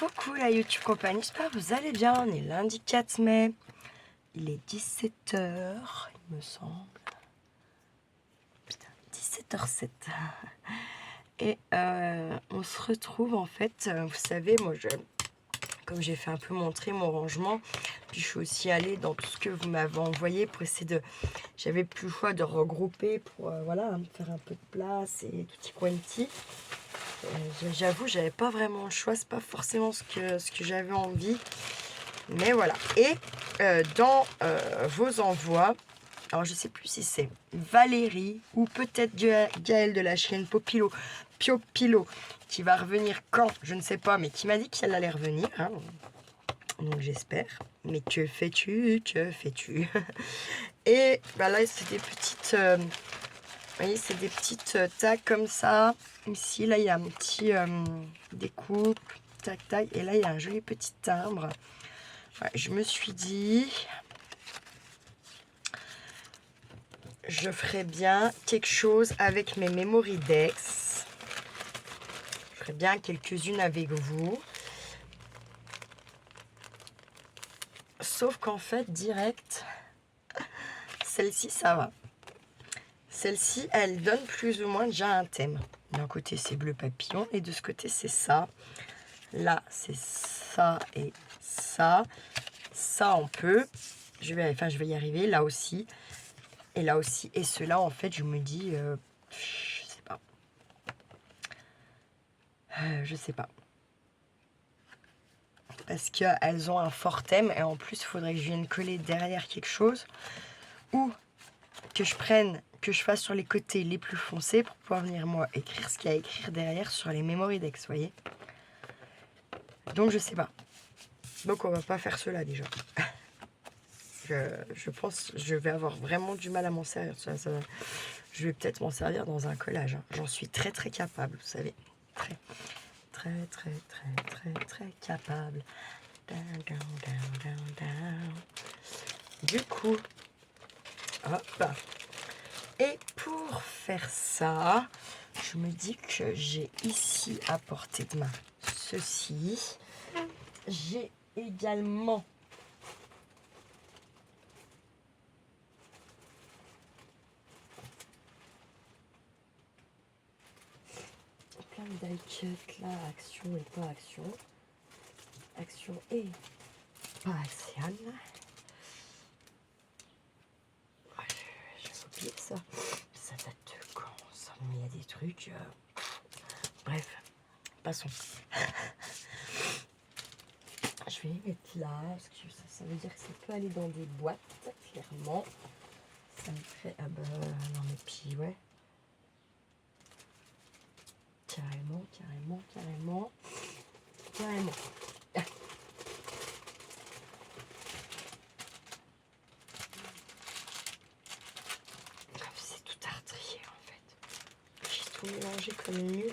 Coucou la YouTube compagnie, j'espère que vous allez bien. On est lundi 4 mai. Il est 17 h, il me semble. Putain, 17 h 07. Et on se retrouve en fait, vous savez, moi comme j'ai fait un peu montrer mon rangement, puis je suis aussi allée dans tout ce que vous m'avez envoyé pour essayer de... J'avais plus le choix de regrouper pour voilà, faire un peu de place et tutti quanti. J'avoue, j'avais pas vraiment le choix, c'est pas forcément ce que j'avais envie. Mais voilà. Et dans vos envois, alors je sais plus si c'est Valérie ou peut-être Gaëlle de la chaîne Piopilo qui va revenir quand, je ne sais pas, mais qui m'a dit qu'elle allait revenir. Hein. Donc j'espère. Mais que fais-tu? Que fais-tu? Et bah là, c'est des petites... vous voyez, c'est des petites tags comme ça. Ici, là, il y a un petit découpe, tac, tac. Et là, il y a un joli petit timbre. Ouais, je me suis dit, je ferais bien quelque chose avec mes Memory Dex. Je ferais bien quelques-unes avec vous. Sauf qu'en fait, direct, celle-ci, ça va. Celle-ci, elle donne plus ou moins déjà un thème. D'un côté, c'est bleu papillon et de ce côté, c'est ça. Là, c'est ça et ça. Ça, on peut. Je vais y arriver. Là aussi. Et là aussi. Et cela, en fait, je me dis... je sais pas. Je sais pas. Parce qu'elles ont un fort thème. Et en plus, il faudrait que je vienne coller derrière quelque chose. Ou que je prenne... que je fasse sur les côtés les plus foncés pour pouvoir venir, moi, écrire ce qu'il y a à écrire derrière sur les Memory Dex, vous voyez. Donc, je sais pas. Donc, on va pas faire cela, déjà. Je pense que je vais avoir vraiment du mal à m'en servir. Je vais peut-être m'en servir dans un collage. Hein. J'en suis très très capable, vous savez. Très très très très très très capable. Down, down, down, down, down. Du coup, hop. Et pour faire ça, je me dis que j'ai ici à portée de main ceci. J'ai également plein de die cut là, action et pas action. Action et pas action. J'ai oublié ça. Ça date de quand ça? Il y a des trucs. Bref, passons. Je vais les mettre là, parce que ça veut dire que ça peut aller dans des boîtes, clairement. Ça me fait... Ah bah non mais puis ouais. Carrément, carrément, carrément. Carrément. C'est tout à retrier en fait. J'ai tout mélangé comme nul.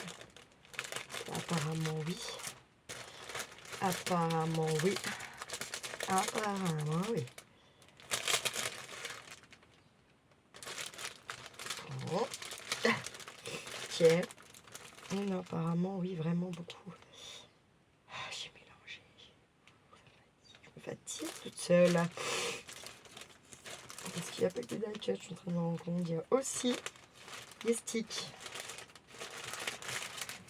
Apparemment oui. Apparemment oui. Apparemment oui. Bon. Tiens. Apparemment oui, vraiment beaucoup. J'ai mélangé. Je me fatigue toute seule. Parce qu'il n'y a pas que des die cut, je suis en train de me rendre compte. Il y a aussi des sticks.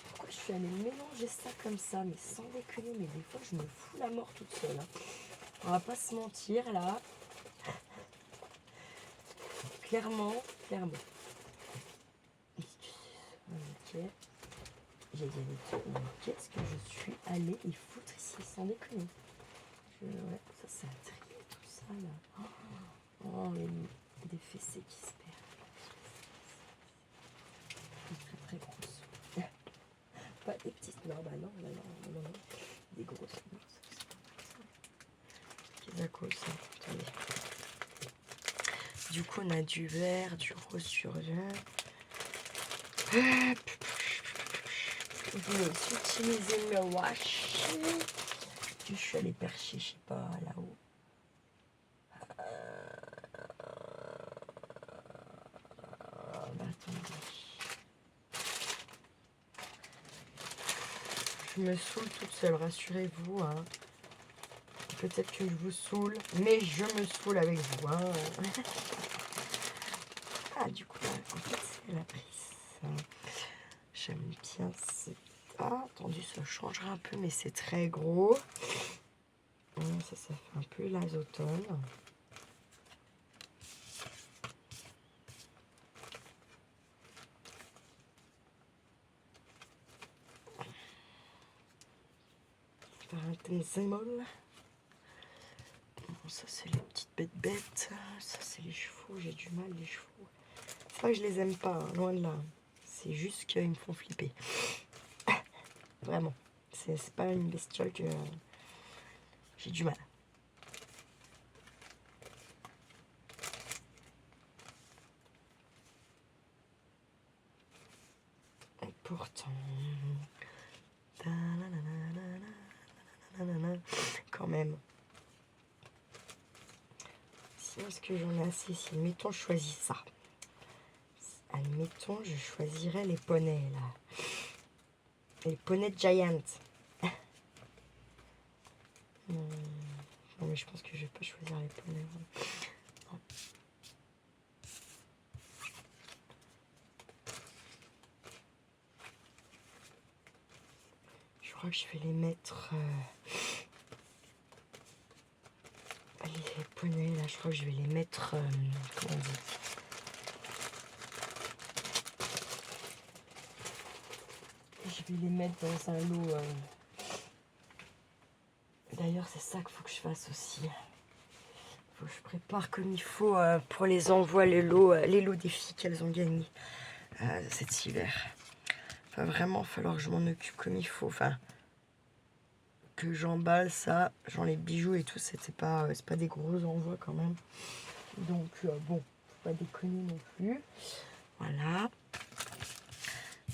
Pourquoi je suis allée mélanger ça comme ça? Mais sans déconner, mais des fois je me fous la mort toute seule. Hein. On va pas se mentir là. Clairement, clairement. Ok. J'ai dit qu'est-ce que je suis allée y foutre ici, sans déconner. Ouais, ça a trié tout ça là. Oh, mais des fessées qui se perdent. Très très grosses. Pas des petites, non, bah non, non, non, non, non. Des grosses. Qu'est-ce que ça? Attendez. Du coup, on a du vert, du rose sur vert. Je vais aussi utiliser le washi. Je suis allée percher, je sais pas, là-haut. Attendez. je me saoule toute seule, rassurez-vous. Hein. Peut-être que je vous saoule, mais je me saoule avec vous. Hein. Ah, du coup, en fait, c'est la prise. J'aime bien. Ah, attendu, ça changera un peu, mais c'est très gros. Ça fait un peu l'azotone. Bon, ça c'est les petites bêtes. Ça c'est les chevaux. J'ai du mal les chevaux. C'est pas que je les aime pas, hein, loin de là. C'est juste qu'ils me font flipper. Vraiment. C'est pas une bestiole que j'ai du mal. Et pourtant, quand même. Si est-ce que j'en ai assez, si admettons je choisis ça. Admettons je choisirais les poneys là. Les poneys Giant. Non mais je pense que je vais pas choisir les poneys. Non. Je crois que je vais les mettre... les poneys là, je crois que je vais les mettre... comment on dit ? Je vais les mettre dans un lot... D'ailleurs, c'est ça qu'il faut que je fasse aussi. Faut que je prépare comme il faut pour les envois, les lots des filles qu'elles ont gagnés cet hiver. Va vraiment falloir que je m'en occupe comme il faut. Enfin, que j'emballe ça, genre les bijoux et tout, c'est pas des gros envois quand même. Donc bon, faut pas déconner non plus. Voilà.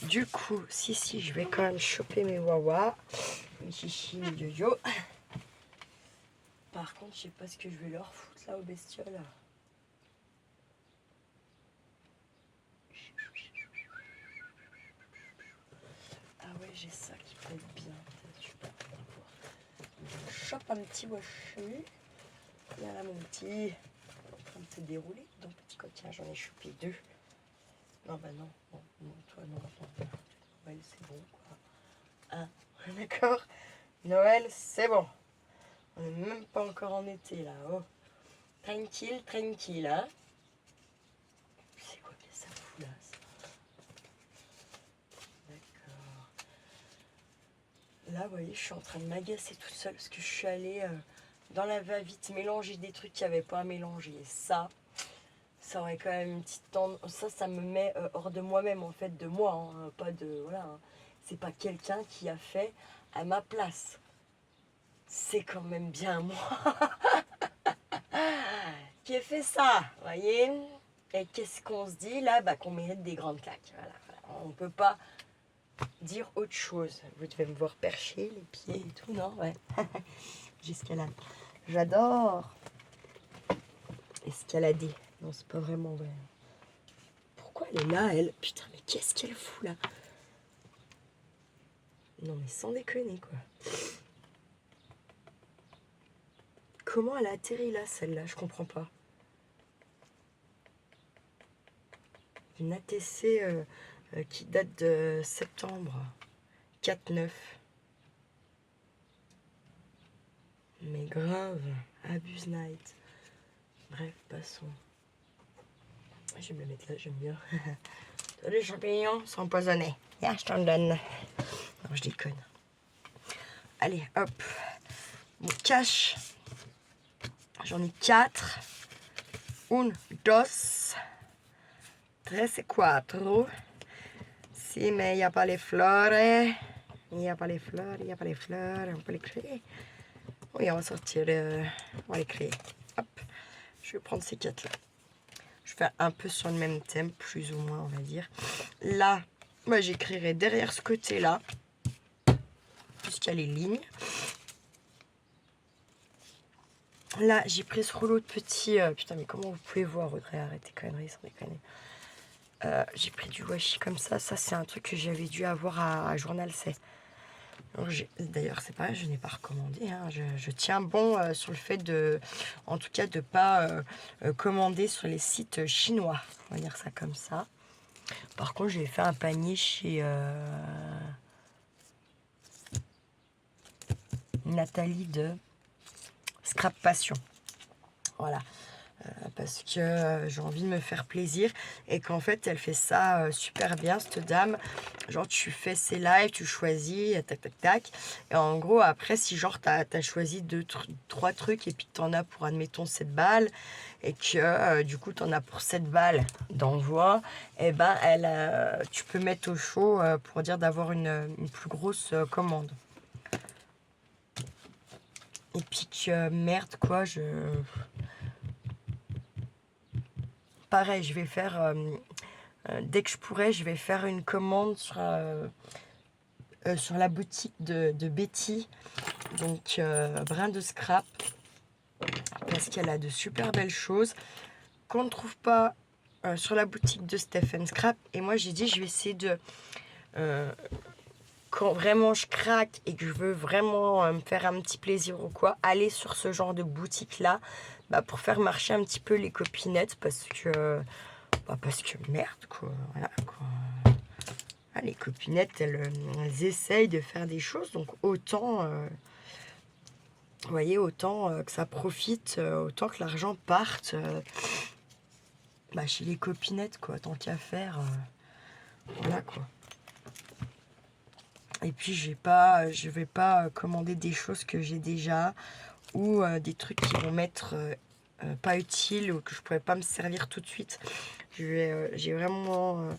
Du coup, si, je vais quand même choper mes wawas, mes chichis, mes yo-yo. Par contre, je sais pas ce que je vais leur foutre là aux bestioles. Ah ouais, j'ai ça qui peut être bien. Je sais pas. Je chope un petit washi. Voilà mon petit. En train de se dérouler. Donc petit coquin, j'en ai chopé 2. Non bah non, toi non. Noël c'est bon quoi. Hein, d'accord. Noël c'est bon. On n'est même pas encore en été là. Oh. Tranquille, hein. C'est quoi que ça fout là ça. D'accord. Là, vous voyez, je suis en train de m'agacer toute seule parce que je suis allée dans la va-vite mélanger des trucs qu'il n'y avait pas à mélanger. Et ça aurait quand même une petite tendance. Ça me met hors de moi-même, en fait, de moi. Hein, pas de. Voilà. Hein. C'est pas quelqu'un qui a fait à ma place. C'est quand même bien moi qui ai fait ça, vous voyez. Et qu'est-ce qu'on se dit là? Bah, qu'on mérite des grandes claques. Voilà. On ne peut pas dire autre chose. Vous devez me voir percher les pieds et tout, non? Ouais. J'escalade. J'adore escalader. Non, c'est pas vraiment vrai. Pourquoi elle est là, elle? Putain, mais qu'est-ce qu'elle fout là? Non, mais sans déconner, quoi. Comment elle a atterri là, celle-là? Je comprends pas. Une ATC qui date de septembre 4-9. Mais grave, Abuse Night. Bref, passons. Je vais me le mettre là, j'aime bien. Les champignons sont empoisonnés. Yeah, je t'en donne. Non, je déconne. Allez, hop. Mon cache. J'en ai 4. 1, 2, 3 et 4. Si, mais il n'y a pas les fleurs. Il n'y a pas les fleurs, il n'y a pas les fleurs. On peut les créer. Oui, on va sortir. On va les créer. Hop. Je vais prendre ces 4 là. Je vais faire un peu sur le même thème, plus ou moins, on va dire. Là, moi, j'écrirai derrière ce côté-là, puisqu'il y a les lignes. Là, j'ai pris ce rouleau de petits... putain, mais comment vous pouvez voir, Audrey? Arrêtez conneries, sans déconner. J'ai pris du washi comme ça. Ça, c'est un truc que j'avais dû avoir à Journal C. D'ailleurs, c'est pareil, je n'ai pas recommandé. Hein. Je tiens bon sur le fait de, en tout cas, de ne pas commander sur les sites chinois. On va dire ça comme ça. Par contre, j'ai fait un panier chez Nathalie de Scrap Passion. Voilà. Parce que j'ai envie de me faire plaisir et qu'en fait elle fait ça super bien cette dame. Genre tu fais ses lives, tu choisis, tac tac tac, et en gros après si genre t'as choisi trois trucs et puis que t'en as pour admettons 7 balles et que du coup t'en as pour 7 balles d'envoi, et ben tu peux mettre au chaud pour dire d'avoir une plus grosse commande. Et puis que merde quoi, pareil, je vais faire, dès que je pourrai, je vais faire une commande sur la boutique de Betty, donc Brin de Scrap, parce qu'elle a de super belles choses qu'on ne trouve pas sur la boutique de Stephen Scrap. Et moi, j'ai dit, je vais essayer de... quand vraiment je craque et que je veux vraiment me faire un petit plaisir ou quoi, aller sur ce genre de boutique-là, pour faire marcher un petit peu les copinettes, parce que merde, quoi. Voilà, quoi. Ah, les copinettes, elles essayent de faire des choses, donc autant, vous voyez, autant que ça profite, autant que l'argent parte chez les copinettes, quoi, tant qu'à faire. Voilà, quoi. Et puis, je vais pas commander des choses que j'ai déjà, ou des trucs qui vont m'être pas utiles, ou que je pourrais pas me servir tout de suite. J'ai vraiment...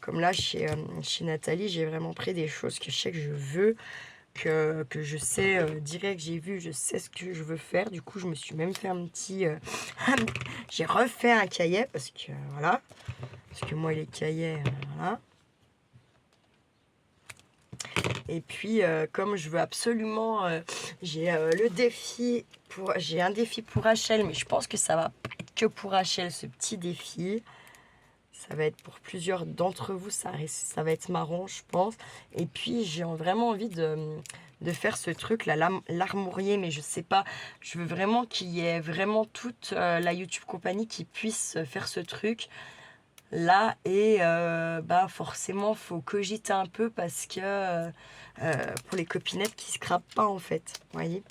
comme là, chez Nathalie, j'ai vraiment pris des choses que je sais que je veux, que je sais direct, j'ai vu, je sais ce que je veux faire. Du coup, je me suis même fait un petit... j'ai refait un cahier, parce que voilà. Parce que moi, les cahiers, voilà. Et puis, comme je veux absolument... j'ai le défi j'ai un défi pour Rachel, mais je pense que ça va pas être que pour Rachel, ce petit défi. Ça va être pour plusieurs d'entre vous, ça va être marrant, je pense. Et puis, j'ai vraiment envie de faire ce truc, là, l'armurier, mais je sais pas. Je veux vraiment qu'il y ait vraiment toute la YouTube compagnie qui puisse faire ce truc là. Et forcément, faut cogiter un peu parce que pour les copinettes qui se scrapent pas, en fait. Vous voyez ?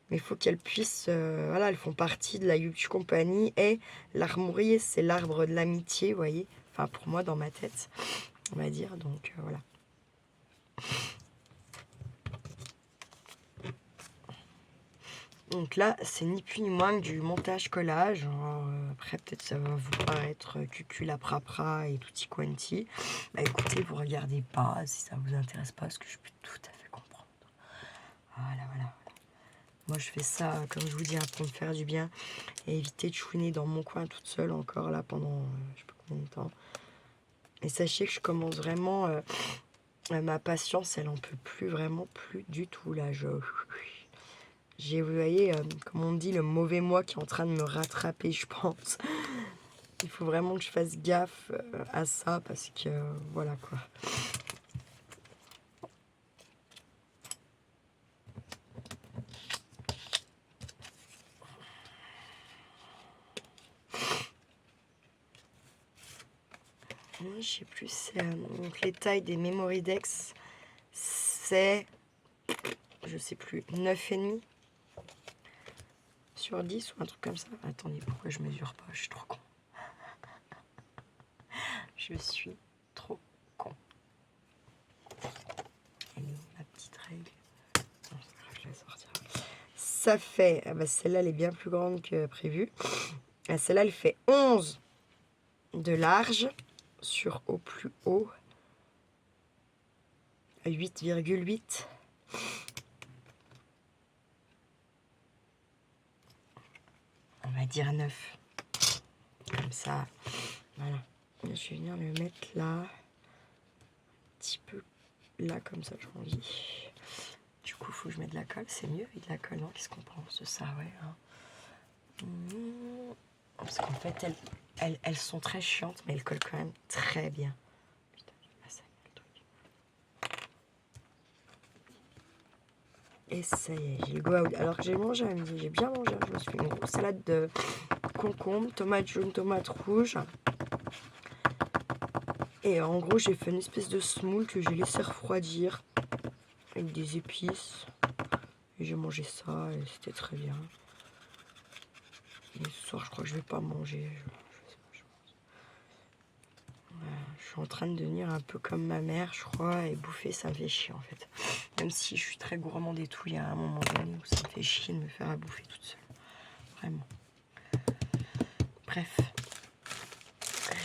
Mais il faut qu'elles puissent, voilà, elles font partie de la YouTube Company. Et l'armurier, c'est l'arbre de l'amitié, vous voyez. Enfin, pour moi, dans ma tête, on va dire. Donc, voilà. Donc là, c'est ni plus ni moins que du montage-collage. Après, peut-être ça va vous paraître cuculaprapra et tutti quanti. Écoutez, vous regardez pas si ça vous intéresse pas, ce que je peux tout à fait comprendre. Voilà, voilà. Moi, je fais ça, comme je vous dis, pour me faire du bien et éviter de chouiner dans mon coin toute seule encore là pendant je sais pas combien de temps. Et sachez que je commence vraiment, ma patience, elle en peut plus, vraiment plus du tout là. J'ai, vous voyez, comme on dit, le mauvais moi qui est en train de me rattraper, je pense. Il faut vraiment que je fasse gaffe à ça parce que voilà quoi. Je sais plus, donc les tailles des Memory Dex, c'est, je sais plus, 9,5 sur 10 ou un truc comme ça. Attendez, pourquoi je mesure pas? Je suis trop con. Je suis trop con. Elle est où, ma petite règle? Non, c'est pas grave, je vais sortir. Ça fait, celle-là, elle est bien plus grande que prévu. Celle-là, elle fait 11 de large sur au plus haut. 8,8. On va dire 9. Comme ça, voilà. Je vais venir le mettre là. Un petit peu là, comme ça, je m'en dis. Du coup, il faut que je mette de la colle. C'est mieux avec de la colle, non? Qu'est-ce qu'on pense de ça, ouais. Hein. Parce qu'en fait, elles sont très chiantes, mais elles collent quand même très bien. Putain, ça y est, le truc. Et ça y est, j'ai le go out. Alors que j'ai mangé à midi, j'ai bien mangé. Je me suis fait une grosse salade de concombre, tomates jaunes, tomates rouges. Et en gros, j'ai fait une espèce de semoule que j'ai laissé refroidir avec des épices. Et j'ai mangé ça et c'était très bien. Et ce soir, je crois que je vais pas manger. Je suis en train de devenir un peu comme ma mère, je crois, et bouffer, ça me fait chier en fait. Même si je suis très gourmande et tout, il y a un moment donné où ça me fait chier de me faire à bouffer toute seule. Vraiment. Bref.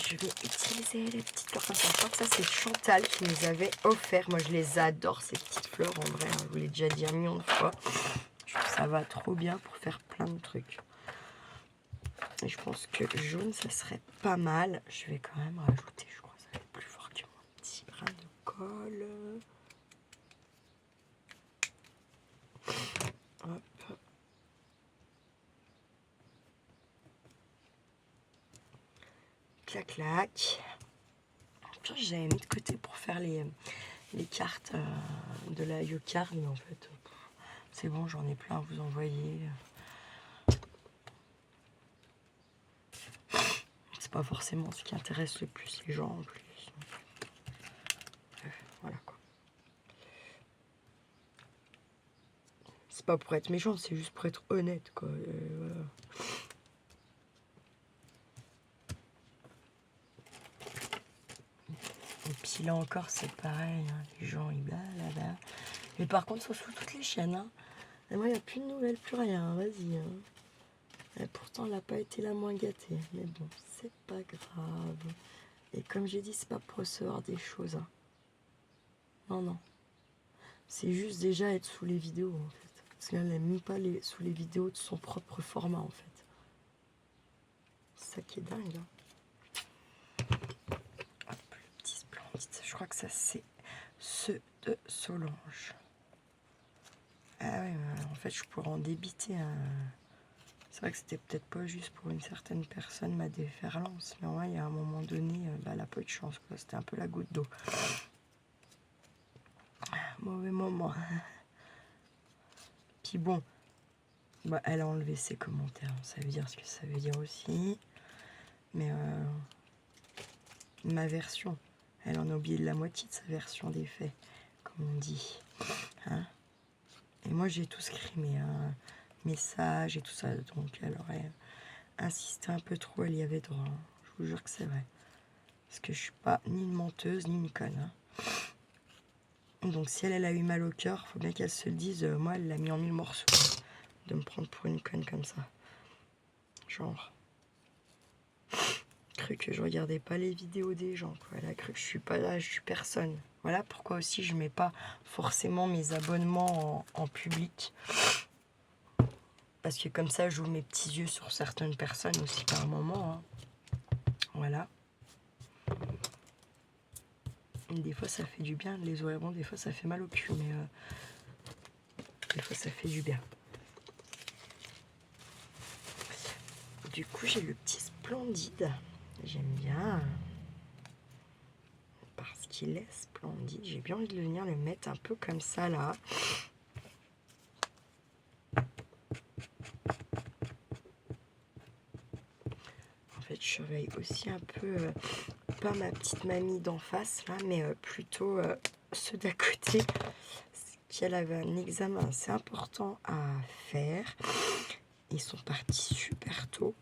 Je vais utiliser les petites fleurs comme ça. Je crois que ça, c'est Chantal qui nous avait offert. Moi, je les adore, ces petites fleurs, en vrai. Je vous l'ai déjà dit un million de fois. Je trouve que ça va trop bien pour faire plein de trucs. Et je pense que jaune, ça serait pas mal. Je vais quand même rajouter, je crois, ça va être plus fort que mon petit brin de colle. Hop. Clac, clac. Puis j'avais mis de côté pour faire les cartes de la Yo-Card, mais en fait, c'est bon, j'en ai plein à vous envoyer. C'est pas forcément ce qui intéresse le plus les gens en plus. Voilà quoi. C'est pas pour être méchant, c'est juste pour être honnête quoi. Voilà. Et puis là encore c'est pareil, hein, les gens ils blablabla. Mais par contre, sur toutes les chaînes, hein. Et moi il n'y a plus de nouvelles, plus rien, vas-y. Hein. Et pourtant elle n'a pas été la moins gâtée. Mais bon, c'est pas grave. Et comme j'ai dit, c'est pas pour recevoir des choses. Hein. Non, non. C'est juste déjà être sous les vidéos en fait. Parce qu'elle n'aime même pas sous les vidéos de son propre format en fait. C'est ça qui est dingue. Hein. Hop, le petit splendide. Je crois que ça c'est ceux de Solange. Ah ouais, en fait je pourrais en débiter. Hein. C'est vrai que c'était peut-être pas juste pour une certaine personne ma déferlance. Mais ouais, il y a un moment donné, elle a pas eu de chance. C'était un peu la goutte d'eau. Mauvais moment. Puis bon, bah, elle a enlevé ses commentaires. Ça veut dire ce que ça veut dire aussi. Mais ma version, elle en a oublié de la moitié de sa version des faits, comme on dit. Hein, et moi, j'ai tout scrimé, hein, message et tout ça. Donc, elle aurait insisté un peu trop, elle y avait droit. Hein. Je vous jure que c'est vrai. Parce que je suis pas ni une menteuse, ni une conne. Hein. Donc, si elle a eu mal au cœur, faut bien qu'elle se le dise. Moi, elle l'a mis en 1000 morceaux. Hein, de me prendre pour une conne comme ça. Genre... cru que je regardais pas les vidéos des gens, quoi. Elle a cru que je suis pas là, je suis personne. Voilà pourquoi aussi je mets pas forcément mes abonnements en public. Parce que comme ça, j'ouvre mes petits yeux sur certaines personnes aussi par moment. Hein. Voilà. Et des fois, ça fait du bien de les ouvrir. Bon, des fois, ça fait mal au cul, mais des fois, ça fait du bien. Du coup, j'ai le petit splendide. J'aime bien. Parce qu'il est splendide. J'ai bien envie de venir le mettre un peu comme ça, là. En fait, je surveille aussi un peu, pas ma petite mamie d'en face, là, mais plutôt ceux d'à côté. Qu'elle avait un examen assez important à faire. Ils sont partis super tôt.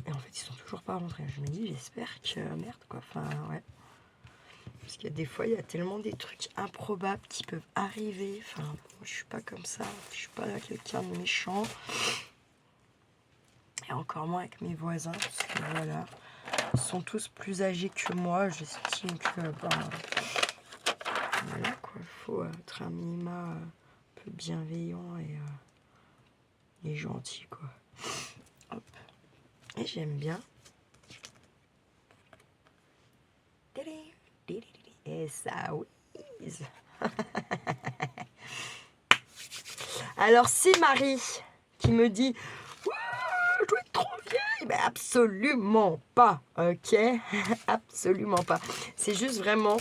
Et en fait, ils sont toujours pas rentrés. Je me dis, j'espère que... merde, quoi. Enfin, ouais. Parce qu'il y a des fois, il y a tellement des trucs improbables qui peuvent arriver. Enfin, moi, je suis pas comme ça. Je suis pas quelqu'un de méchant. Et encore moins avec mes voisins. Parce que, voilà, ils sont tous plus âgés que moi. J'estime que... voilà, quoi. Il faut être un minima un peu bienveillant et gentil, quoi. Hop. Et j'aime bien. Et ça, oui. Alors, si Marie qui me dit je dois être trop vieille, ben absolument pas, ok. Absolument pas. C'est juste vraiment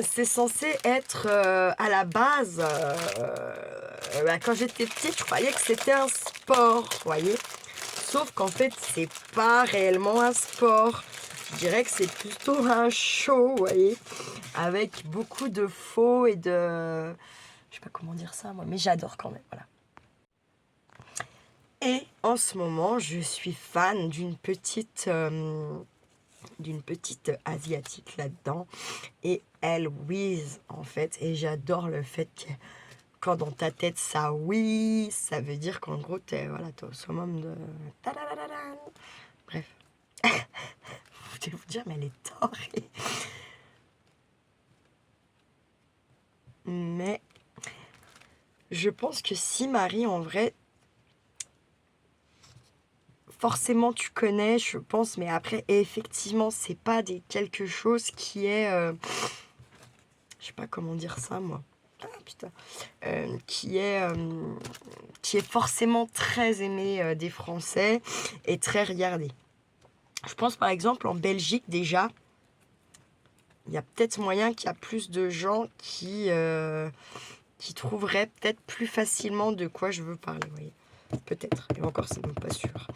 c'est censé être à la base, quand j'étais petite, je croyais que c'était un sport, vous voyez. Sauf qu'en fait, c'est pas réellement un sport. Je dirais que c'est plutôt un show, vous voyez, avec beaucoup de faux et de... Je sais pas comment dire ça, moi, mais j'adore quand même, voilà. Et en ce moment, je suis fan d'une petite asiatique là-dedans. Et elle whiz, en fait. Et j'adore le fait que quand dans ta tête ça oui, ça veut dire qu'en gros, t'es voilà, t'es au summum de... Tadadadada. Bref. Je vais vous dire, mais elle est torrée. Mais je pense que si Marie, en vrai, forcément tu connais, je pense, mais après, effectivement, c'est pas quelque chose qui est... je sais pas comment dire ça, moi. Ah, putain. Qui est forcément très aimé des Français et très regardé. Je pense par exemple en Belgique déjà, il y a peut-être moyen qu'il y a plus de gens qui trouveraient peut-être plus facilement de quoi je veux parler, vous voyez. Peut-être, et encore c'est même pas sûr.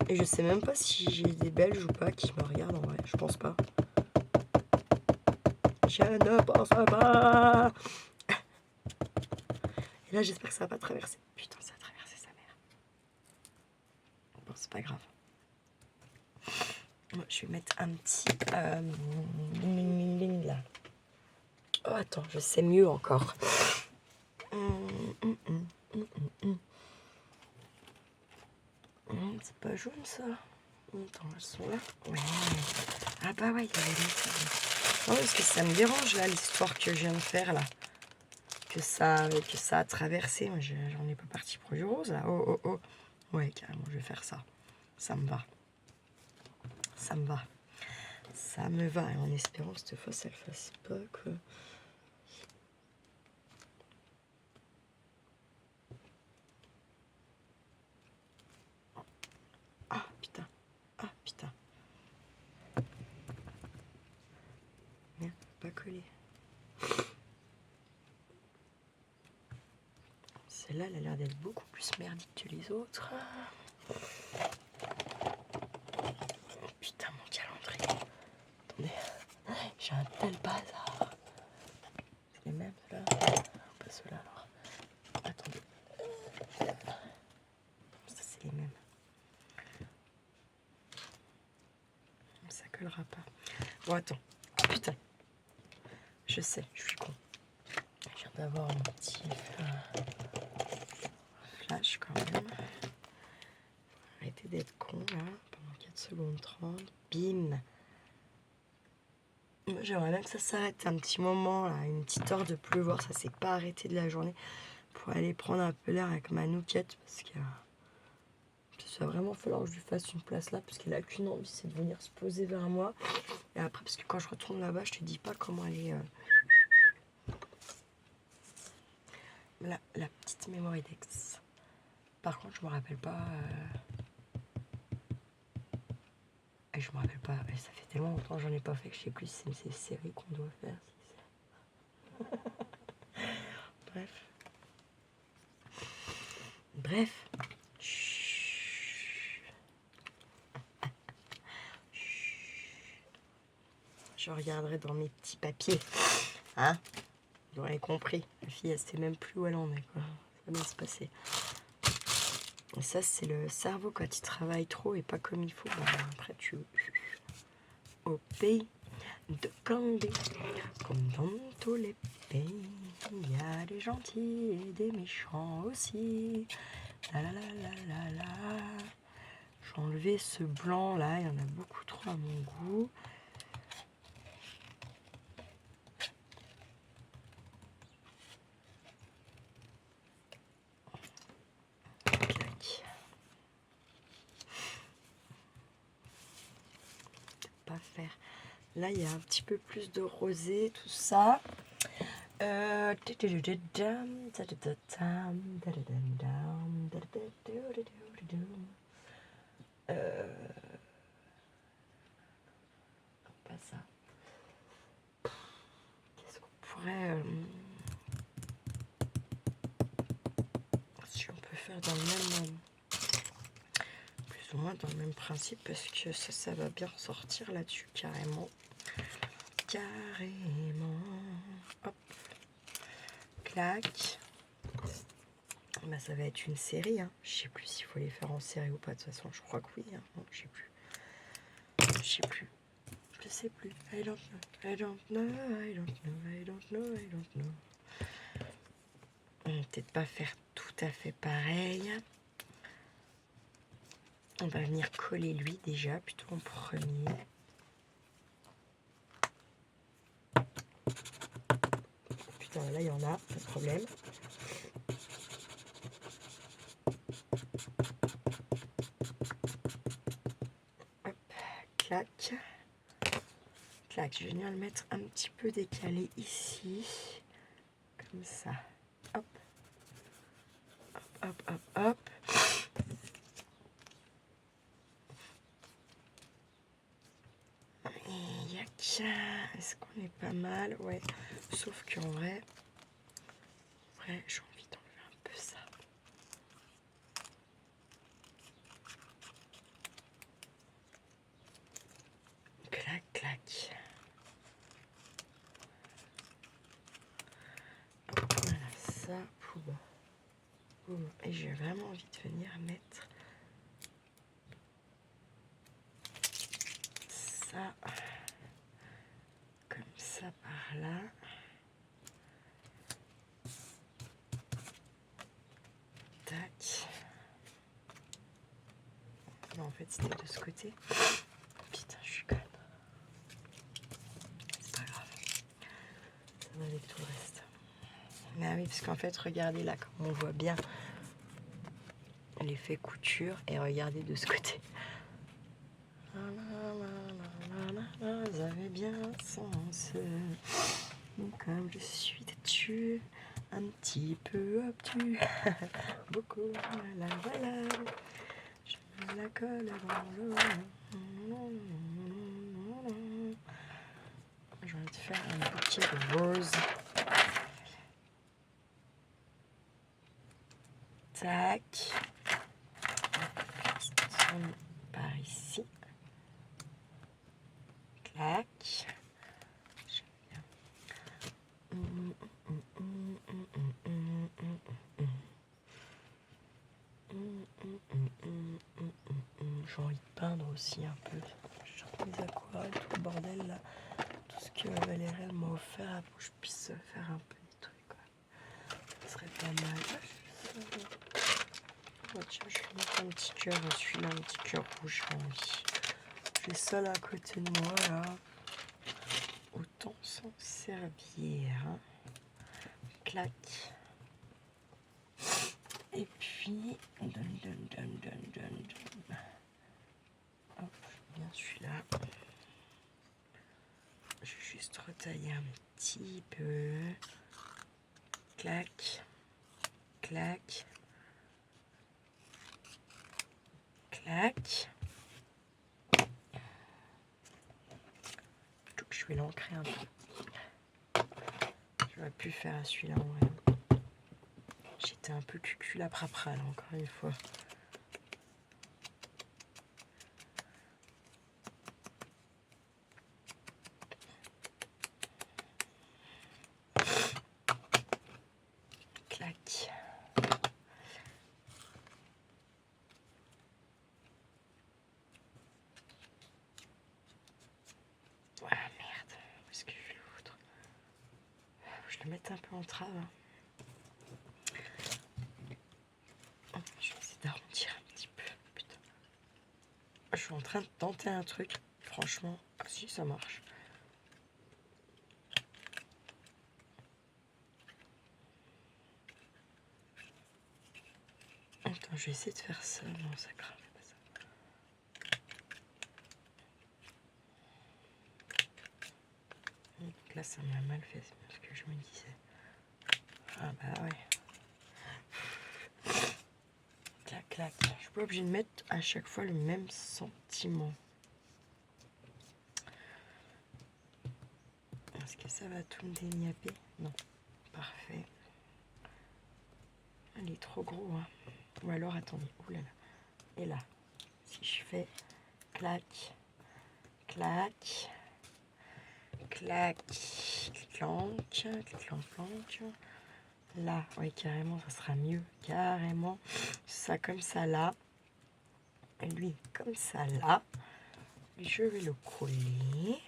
Et je sais même pas si j'ai des Belges ou pas qui me regardent en vrai, je pense pas. Je ne pense pas. Et là j'espère que ça va pas traverser. Putain, ça a traversé sa mère. Bon, c'est pas grave. Je vais mettre un petit bling bling là. Oh attends, je sais mieux encore. C'est pas jaune ça. Attends, elles sont là. Ouais. Ah bah ouais, il y avait mis ça. Non, parce que ça me dérange là, l'histoire que je viens de faire là. Que ça a traversé. Moi, j'en ai pas parti pour du rose là. Oh oh oh. Ouais, carrément, je vais faire ça. Ça me va. Ça me va. Ça me va. Et en espérant que cette fois, ça le fasse pas quoi. Ah putain. Ah putain. Merde, pas collé. Celle-là, elle a l'air d'être beaucoup plus merdique que les autres. Putain, mon calendrier. Attendez, j'ai un tel bazar. C'est les mêmes, ceux-là. Pas ceux-là, alors. Attendez. Ça, c'est les mêmes. Ça collera pas. Bon, attends. Putain. Je sais, je suis con. Je viens d'avoir un petit flash quand même. Arrêtez d'être con, là. Pendant 4 secondes 30. Bim. Moi, j'aimerais bien que ça s'arrête un petit moment, là. Une petite heure de pleuvoir. Ça s'est pas arrêté de la journée. Pour aller prendre un peu l'air avec ma nouquette. Parce que... ça va vraiment falloir que je lui fasse une place là. Parce qu'elle a qu'une envie, c'est de venir se poser vers moi. Et après, parce que quand je retourne là-bas, je te dis pas comment elle est... La petite Mémoridex. Par contre, je me rappelle pas... Et je me rappelle pas. Ça fait tellement longtemps que j'en ai pas fait que je sais plus si c'est ces séries qu'on doit faire. Bref. Bref. Chut. Je regarderai dans mes petits papiers. Hein? Vous aurez compris. La fille, elle sait même plus où elle en est, quoi. Ça va bien se passer. Et ça, c'est le cerveau quand il travaille trop et pas comme il faut. Bon, après, tu... Au pays de Candé, comme dans tous les pays, il y a des gentils et des méchants aussi. La la la la la la. J'ai enlevé ce blanc là, il y en a beaucoup trop à mon goût. Clac. Pas faire. Là, il y a un petit peu plus de rosé, tout ça. Pas ça. Qu'est-ce qu'on pourrait... si on peut faire dans le même... plus ou moins dans le même principe, parce que ça va bien ressortir là-dessus, carrément. Carrément. Hop. Clac. Bah, ça va être une série. Hein. Je sais plus s'il faut les faire en série ou pas. De toute façon, je crois que oui. Hein. Non, je sais plus. Je sais plus. Je sais plus. I don't know. I don't know. I don't know. I don't know. I don't know. On va peut-être pas faire tout à fait pareil. On va venir coller lui déjà, plutôt en premier. Putain, là il y en a, pas de problème. Hop, clac. Clac, je vais venir le mettre un petit peu décalé ici. Comme ça. Hop. Hop, hop, hop, hop. Et yac. Est-ce qu'on est pas mal? Ouais. Sauf qu'en vrai, j'ai envie d'enlever un peu ça. Clac, clac. Voilà, ça, poum. Poum. Et j'ai vraiment envie de venir mettre ça comme ça par là. Tac. Non, en fait, c'était de ce côté. Putain, je suis conne. C'est pas grave. Ça va avec tout le reste. Mais oui, parce qu'en fait, regardez là, comme on voit bien l'effet couture. Et regardez de ce côté. Vous avez bien un sens. Comme je suis têtu, un petit peu obtus. Beaucoup, voilà. Je me la colle dans l'eau. Je vais te faire un bouquet de roses. Tac. Par ici. Clac. J'ai envie de peindre aussi un peu. J'ai mes aquarelles, tout le bordel là. Tout ce que Valérie m'a offert pour que je puisse faire un peu des trucs. Quoi. Ce serait pas mal. Oh, tiens, je vais mettre un petit cœur, celui-là, un petit cœur rouge, j'ai envie. J'ai ça là à côté de moi là. Autant s'en servir. Hein. Clac. Et puis, donne. Hop, bien celui-là. Je vais juste retailler un petit peu. Clac. Clac. Clac. Je vais l'ancrer un peu. J'aurais pu faire à celui-là en vrai. J'étais un peu cuculaprapra là, encore une fois. Clac. Ah merde, où est-ce que je vais le foutre? Je le mets un peu en trave. Je vais essayer d'arrondir un petit peu. Putain. Je suis en train de tenter un truc. Franchement, ah si, ça marche. Attends, je vais essayer de faire ça. Non, ça crame pas ça. Donc là, ça m'a mal fait, c'est ce que je me disais. Ah bah ouais. Clac, clac. Je suis pas obligée de mettre à chaque fois le même sentiment. Parce que Ça va tout me déniapper? Non. Parfait. Il est trop gros, hein. Ou alors, attendez, oulala. Et là, si je fais clac, clac, clac, clanc, clanc, clanc. Là, oui, carrément, ça sera mieux. Carrément. Ça comme ça là. Et lui, comme ça là. Je vais le coller.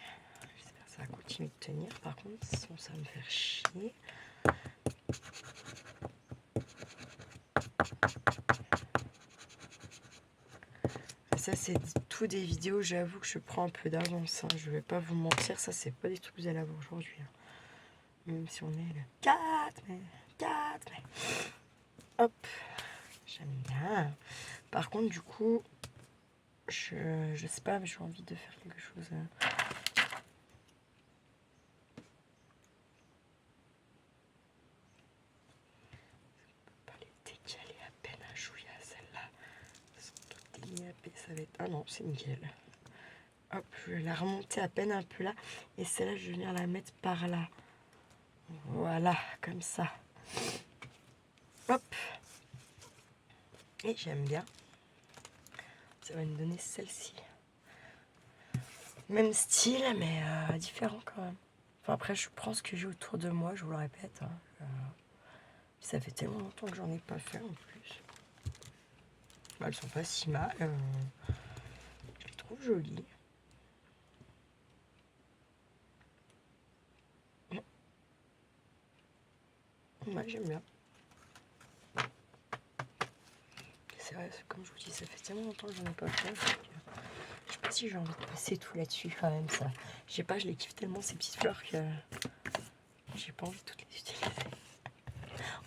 J'espère que ça va continuer de tenir. Par contre, sinon ça va me faire chier. Ça, c'est tout des vidéos, j'avoue que je prends un peu d'avance. Hein. Je vais pas vous mentir, ça, c'est pas des trucs que vous allez avoir aujourd'hui. Hein. Même si on est le 4 mai. 4 mai. Hop. J'aime bien. Par contre, du coup, je sais pas, mais j'ai envie de faire quelque chose. Pas les décaler à peine un chouïa, celle-là. Ça va être... Ah non, c'est nickel. Hop, je vais la remonter à peine un peu là. Et celle-là, je vais venir la mettre par là. Voilà, comme ça. Hop. Et j'aime bien. Ça va me donner celle-ci. Même style, mais différent quand même. Enfin, après, je prends ce que j'ai autour de moi, je vous le répète. Hein. Ça fait tellement longtemps que j'en ai pas fait en plus. Bah, elles sont pas si mal. Je les trouve jolies. Moi, j'aime bien. C'est vrai, comme je vous dis, ça fait tellement longtemps que j'en ai pas fait. Je sais pas si j'ai envie de passer tout là-dessus quand même, ça. Je sais pas, je les kiffe tellement ces petites fleurs que j'ai pas envie de toutes les utiliser.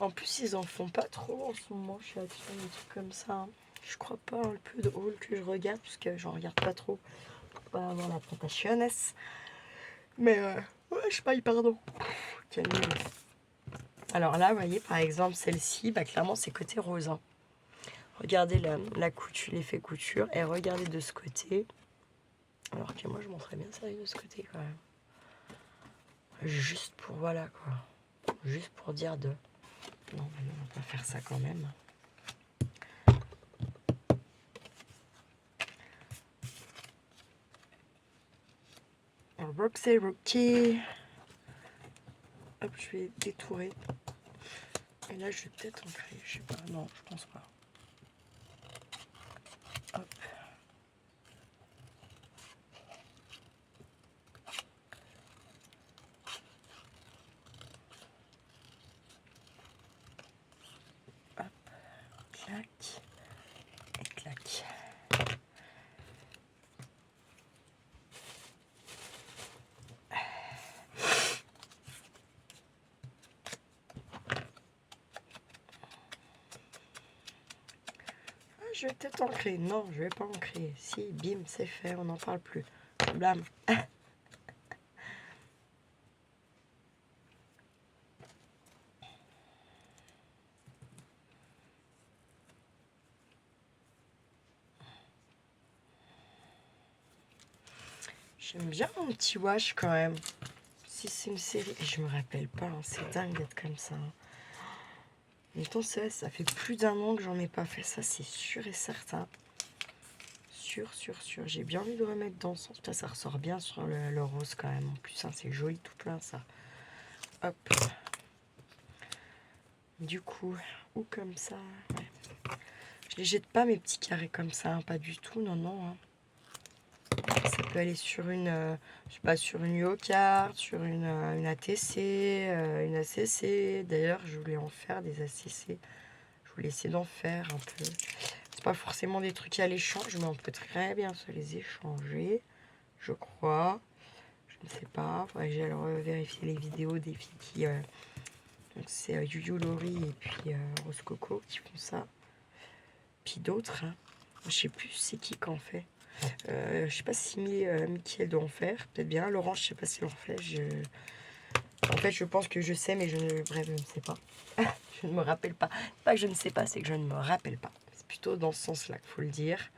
En plus, ils en font pas trop en ce moment chez Action, des trucs comme ça. Hein. Je crois pas, le peu de haul que je regarde, parce que j'en regarde pas trop pour pas avoir la tentation. Mais ouais, je sais pas, pardon. Quel nul. Alors là, vous voyez, par exemple, celle-ci, bah, clairement, c'est côté rose. Hein. Regardez la couture, l'effet couture, et regardez de ce côté. Alors que moi, je montrais bien ça de ce côté, quand même. Juste pour, voilà, quoi. Juste pour dire de... Non, mais on va pas faire ça quand même. Roxy Rookie. Hop, je vais détourer. Et là, je vais peut-être en créer, je sais pas. Non, je pense pas. Hop. Hop. Clac. Et clac. Je vais peut-être en créer. Non, je vais pas en créer. Si, bim, c'est fait, on n'en parle plus. Blam. J'aime bien mon petit wash quand même. Si c'est une série, je me rappelle pas, hein, c'est dingue d'être comme ça. Hein. En même temps, c'est vrai, ça fait plus d'un an que j'en ai pas fait, ça c'est sûr et certain. Sûr. J'ai bien envie de remettre dans ce sens. Ça ressort bien sur le rose quand même. En plus, hein, c'est joli tout plein ça. Hop. Du coup, ou comme ça. Ouais. Je les jette pas mes petits carrés comme ça, hein, pas du tout, non. Hein. Ça peut aller sur une, je sais pas, sur une Yo-Card, sur une ATC, une ACC. D'ailleurs, je voulais en faire des ACC. Je voulais essayer d'en faire un peu. C'est pas forcément des trucs à l'échange, mais on peut très bien se les échanger, je crois. Je ne sais pas. Faudrait que j'aille vérifier les vidéos des filles qui, donc c'est Yuyu Lori et puis Rose Coco qui font ça. Puis d'autres, hein. Je sais plus c'est qui qu'en fait. Je sais pas si Mickaël doit en faire, peut-être bien. Laurent, je sais pas si elle en fait. En fait, je pense que je sais, mais bref, je ne sais pas. Je ne me rappelle pas. Pas que je ne sais pas, c'est que je ne me rappelle pas. C'est plutôt dans ce sens-là qu'il faut le dire.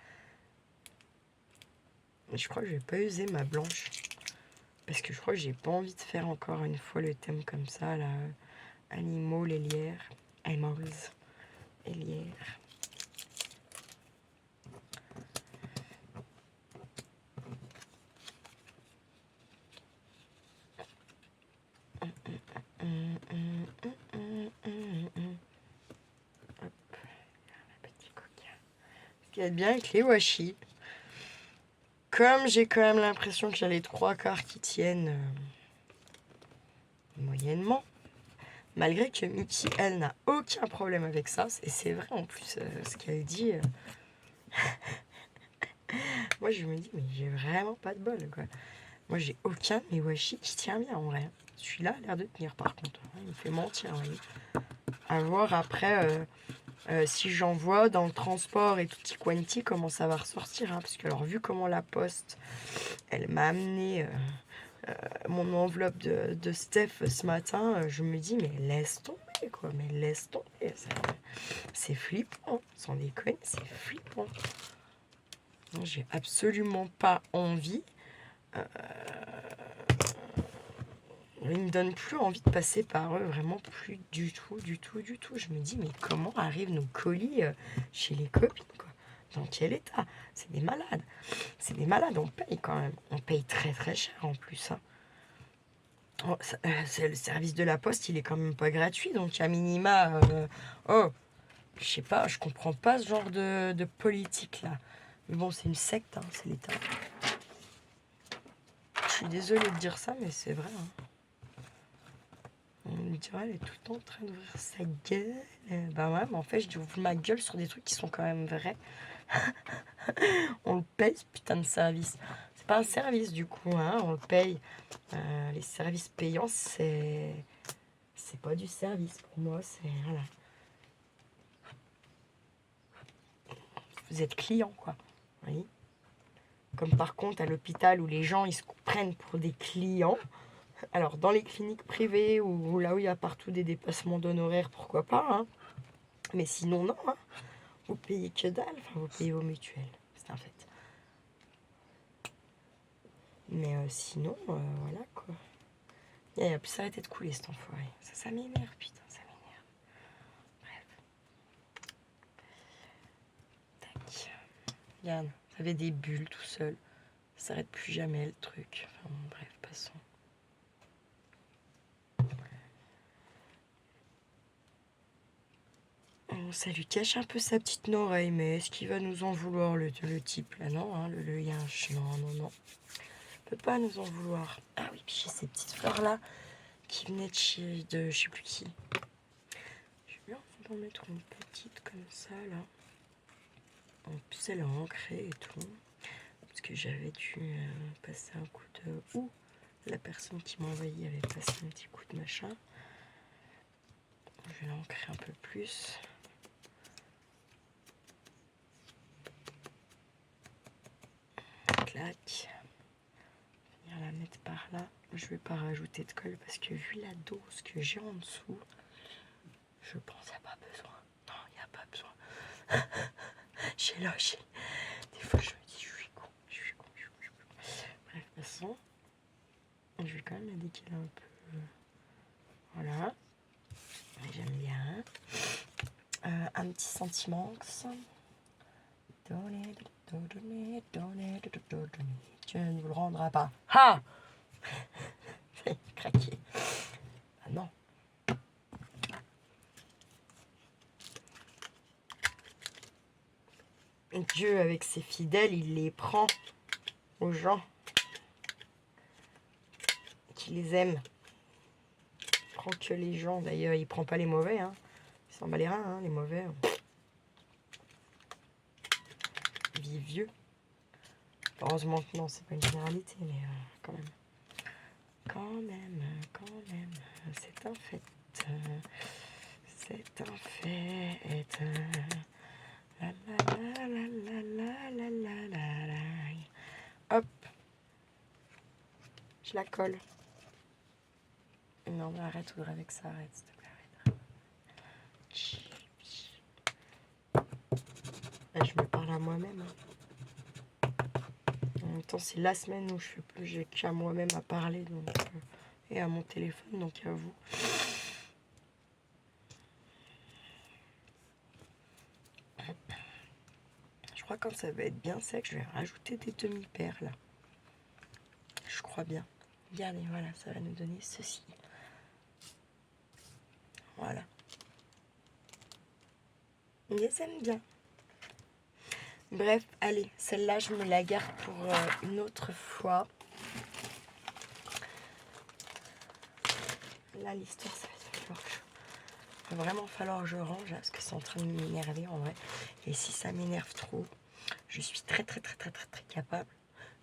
Je crois que je vais pas user ma blanche. Parce que je crois que j'ai pas envie de faire encore une fois le thème comme ça, là. Animaux, les lierres. Animals, les lierres. Hop, un petit coquin. Ce qui est bien avec les washi, comme j'ai quand même l'impression qu'il y a les 3/4 qui tiennent moyennement, malgré que Mickey, elle, n'a aucun problème avec ça, et c'est vrai en plus ce qu'elle dit. Moi je me dis, mais j'ai vraiment pas de bol, quoi. Moi j'ai aucun de mes washi qui tient bien en vrai. Celui-là a l'air de tenir par contre, il me fait mentir, vous voyez. À voir après si j'en vois dans le transport et tutti quanti comment ça va ressortir, hein, parce que alors vu comment la poste elle m'a amené mon enveloppe de Steph ce matin, je me dis mais laisse tomber quoi, mais laisse tomber, c'est flippant, sans déconner, c'est flippant. J'ai absolument pas envie. Il me donne plus envie de passer par eux, vraiment plus du tout, du tout, du tout. Je me dis, mais comment arrivent nos colis chez les copines, quoi? Dans quel état? C'est des malades. C'est des malades, on paye quand même. On paye très très cher en plus. Hein. Oh, c'est le service de la poste, il est quand même pas gratuit, donc à minima, oh, je sais pas, je comprends pas ce genre de politique là. Mais bon, c'est une secte, hein, c'est l'État. Je suis désolée de dire ça, mais c'est vrai. Hein. On me dirait, elle est tout le temps en train d'ouvrir sa gueule. Bah ouais, mais en fait, je ouvre ma gueule sur des trucs qui sont quand même vrais. On le paye, ce putain de service. C'est pas un service, du coup, hein, on le paye. Les services payants, c'est pas du service. Pour moi, c'est... Voilà. Vous êtes client, quoi. Vous voyez ? Comme par contre, à l'hôpital, où les gens, ils se prennent pour des clients... Alors, dans les cliniques privées, ou là où il y a partout des dépassements d'honoraires, pourquoi pas, hein. Mais sinon, non, hein. Vous payez que dalle, enfin, vous payez vos mutuelles, c'est un fait. Mais sinon, voilà, quoi. Il a plus arrêté de couler, cet enfoiré. Ça m'énerve, putain, ça m'énerve. Bref. Tac. Regarde, ça avait des bulles tout seul. Ça s'arrête plus jamais, le truc. Enfin, bon, bref, passons. Ça lui cache un peu sa petite oreille, mais est-ce qu'il va nous en vouloir, le type là? Non, hein, le yinche, non, non, non. Il peut pas nous en vouloir. Ah oui, puis j'ai ces petites fleurs là qui venaient de je sais plus qui. Je vais bien en mettre une petite comme ça là. En plus elle est ancrée et tout. Parce que j'avais dû passer un coup de... Ouh, la personne qui m'a envoyé avait passé un petit coup de machin. Je vais l'ancrer un peu plus. Clac. Je vais venir la mettre par là. Je vais pas rajouter de colle parce que vu la dose que j'ai en dessous, je pense qu'il n'y a pas besoin. Non, il n'y a pas besoin. J'ai lâché. Des fois, je me dis, je suis con. Bref, de toute façon, je vais quand même la décaler un peu. Voilà. J'aime bien. Un petit sentiment. Donnez. Tu ne vous le rendras pas. Ha! Craqué. Ah non. Dieu, avec ses fidèles, il les prend aux gens qui les aiment. Il prend que les gens. D'ailleurs, il prend pas les mauvais. Hein. Il s'en bat les reins, hein, les mauvais. Ils vivent vieux. Heureusement que non, c'est pas une généralité, mais quand même. Quand même. C'est un fait. C'est un fait. La la la la la la la la la. Hop. Je la colle. Non, mais arrête, Audrey, avec ça, arrête, s'il te plaît, arrête. Là, je me parle à moi-même. Hein. même temps, c'est la semaine où j'ai qu'à moi-même à parler donc, et à mon téléphone, donc à vous. Je crois que quand ça va être bien sec, je vais rajouter des demi-perles. Je crois bien. Regardez, voilà, ça va nous donner ceci. Voilà. On les aime bien. Bref, allez, celle-là, je me la garde pour une autre fois. Là, l'histoire, ça va vraiment falloir que je range, là, parce que c'est en train de m'énerver, en vrai. Et si ça m'énerve trop, je suis très capable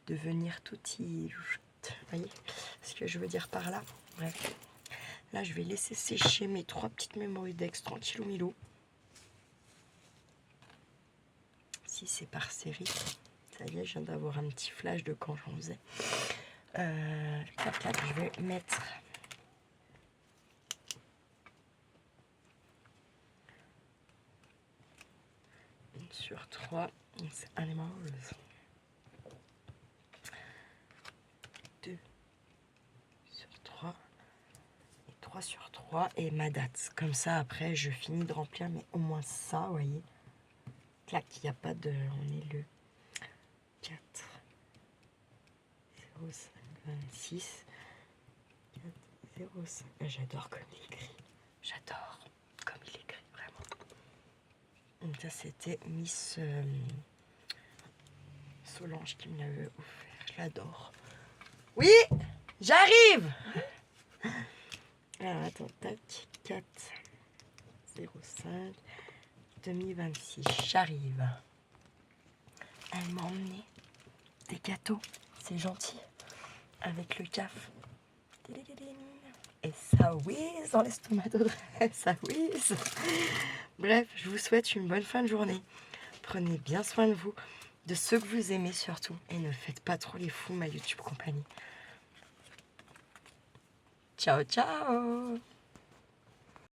de venir tout y... Vous voyez ce que je veux dire par là? Bref. Là, je vais laisser sécher mes 3 petites Mémoridex tranquillou milou. Si c'est par série, ça y est, je viens d'avoir un petit flash de quand j'en faisais. Je vais mettre une sur 3. C'est Animals. 2 sur 3. 3 sur 3 et ma date. Comme ça, après, je finis de remplir, mais au moins ça, vous voyez. Clac, il n'y a pas de... On est le 4, 0, 5, 26, 4, 0, 5. J'adore comme il écrit. J'adore comme il écrit, vraiment. Donc ça, c'était Miss Solange qui me l'avait offert. Je l'adore. Oui, j'arrive. Alors, attends, tac, 4, 0, 5, 2026, j'arrive. Elle m'a emmené des gâteaux, c'est gentil, avec le caf. Et ça whiz dans l'estomac d'Audrey, ça whiz. Bref, je vous souhaite une bonne fin de journée. Prenez bien soin de vous, de ceux que vous aimez surtout, et ne faites pas trop les fous, ma YouTube compagnie. Ciao, ciao.